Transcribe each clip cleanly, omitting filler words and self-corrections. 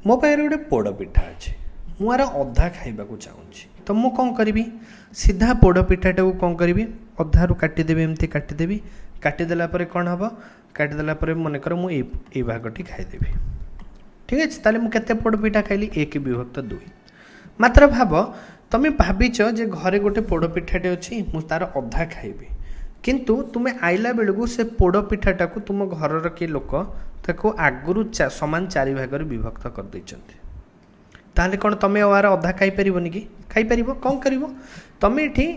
मो पाखे गोटे पोड़पिठा अच्छे मुझे अधा खाइबा चाहूँगी तो मुझे कौन करी सीधा पोड़पिठाटा को कौन करी अधारू काटिदेवी एमती काटिदेवी काटिदेला कौन हम काटिदेला मनकर मुझे भागटी खाईदेवी ठीक अच्छे ताले मुझे केते पोड़पिठा खाइली 1/2 मात्र भाव तुम्हें भाविच जे घरे गोटे पोड़पिठाटे अच्छी मुझे तार अधा खाइबी किंतु तुम्हें आइला बेलू से पोड़पिठाटा को तुम घर किए लोक ताको आगुरी समान 4 भाग विभक्त कर देइचंती ताहले कौन तुम्हें आर अधा खाई परिबनी कि खाई परिबो कौन करिवो तुम्हें एठी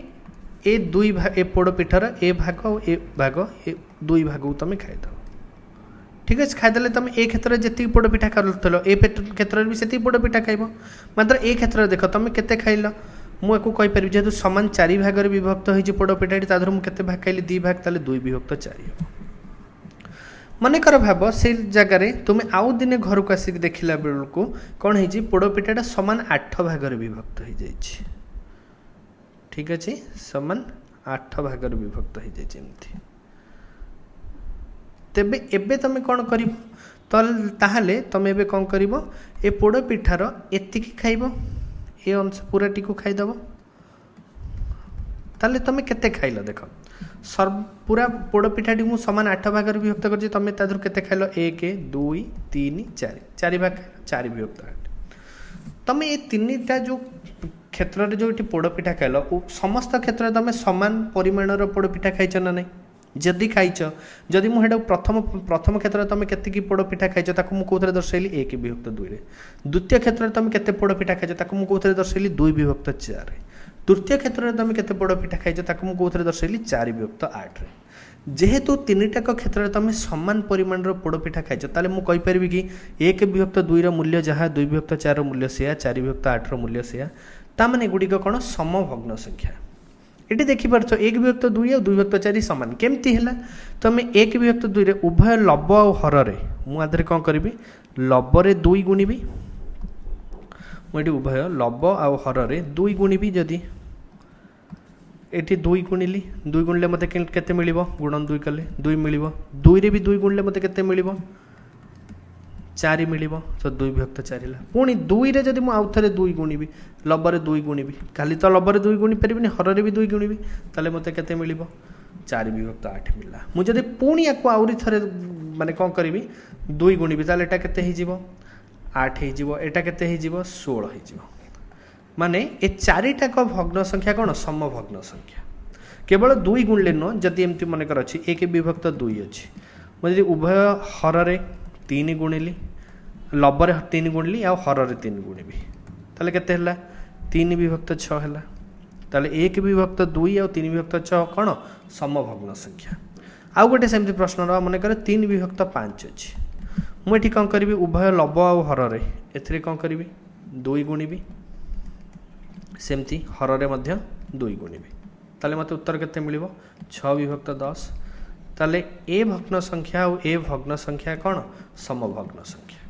ए 2 भाग ए पोड़पिठार ए भाग ए भाग ए 2 भाग को तुम्हें खाई दो ठीक है खाईदे तुम ए क्षेत्र में जी पोड़पिठा कर ए क्षेत्र में भी से पोड़पिठा खाइब मात्र ए क्षेत्र देख तुम केते खाइल मुझे कहीपर जेहतु सामान 4 भाग विभक्त हो पोड़पिठाटी तादर मुझे भाग खाइली 2 भाग ताले 2/4 मनकर भाव से जगार तुम्हें आउ दिने घर को आसिक देखला बेलू कौन है पोड़पिठाटा सामान 8 भाग विभक्त हो जाए ठीक अच्छे सामान 8 भाग विभक्त हो जाए तेबे एबे तुम कौन कर ताहले तुम एबे कौन कर ए पोड़पिठार एतिकी खाइब ए अंश पूरा टी खाईदेव ताले तुम केते खाइल देख पूरा पोड़पिठाटी मुझे सामान 8 भाग विभक्त कर तुम तादर केते खाइल 1 2 3 4 भाग 4/8 तुम ये 3टा जो क्षेत्र में जो पोड़पिठा खाइल समस्त क्षेत्र में तुम सामान परिमाणर पोड़पिठा खाइच ना नहीं जदि खाइच जदि मुझे प्रथम क्षेत्र में तुम के पोड़पिठा खाइच मुझे कौन दर्शाइली 1/2 द्वितीय क्षेत्र में तुम के पोड़पिठा खाइच मुझे कौन दर्शाइली 2/4 तृतीय क्षेत्र में तुम के पोड़पिठा खाइच मुझे कौन दर्शाइली 4/8 जेहेतु 3टाक क्षेत्र में तुम सामान परिमाण पोड़पिठा खाइच ताले मुझे कहीपरि कि 1/2 मूल्य जहाँ 2/4 मूल्य से 4/8 मूल्य से ताने गुड़िक कौन समभग्न संख्या ये देखिपार 1/2 और 2/4 सामान केमती है तुम 1/2 उभय लब आ हर मुझे कौन करी लबरे 2 गुणिबी मुझे उभय लब आ हर 2 गुणिबी जदि ये 2 गुणिली 2 गुणिले मत के मिल गुणन 2 कले 2 मिल 2 रे भी 2 गुणिले मत के मिल 4 मिल तो 2/4 है पुणी 2 रे जदि मुझे आउ थे 2 गुणिबी लबरे 2 गुणिबी खाली तो लबरे 2 गुणी पारि हर भी 2 गुणिबी ताले मत के मिल 4/8 मिलला मुझे पुणी या आउरी थे माने कौन करी 2 गुणिबी ताले एटा केते ही जीवो 8 ही जीवो एटा केते ही जीवो 16 ही जीवो माने ए 4टाक भग्न संख्या कौन समभग्न संख्या केवल 2 गुणले न जदि एमती मनकर अच्छी 1/2 अच्छी मुझे उभय हर 3 गुणिली लबरे 3 गुणिली आ हर 3 गुणिबी ताले केते हला 3/6 है ताले 1/2 आ 3/6 कौन समभग्न संख्या आउ गोटे सेमती प्रश्न रहा मनकर 3/5 अच्छी मुझे कौन करी उभय लब आ हर ए कौन करी 2 गुणिबी सेमती हर 2 गुणिबी ताले मत उत्तर केते मिलिबो 6/10 ताले ए भग्न संख्या और ए भग्न संख्या कौन समभग्न संख्या।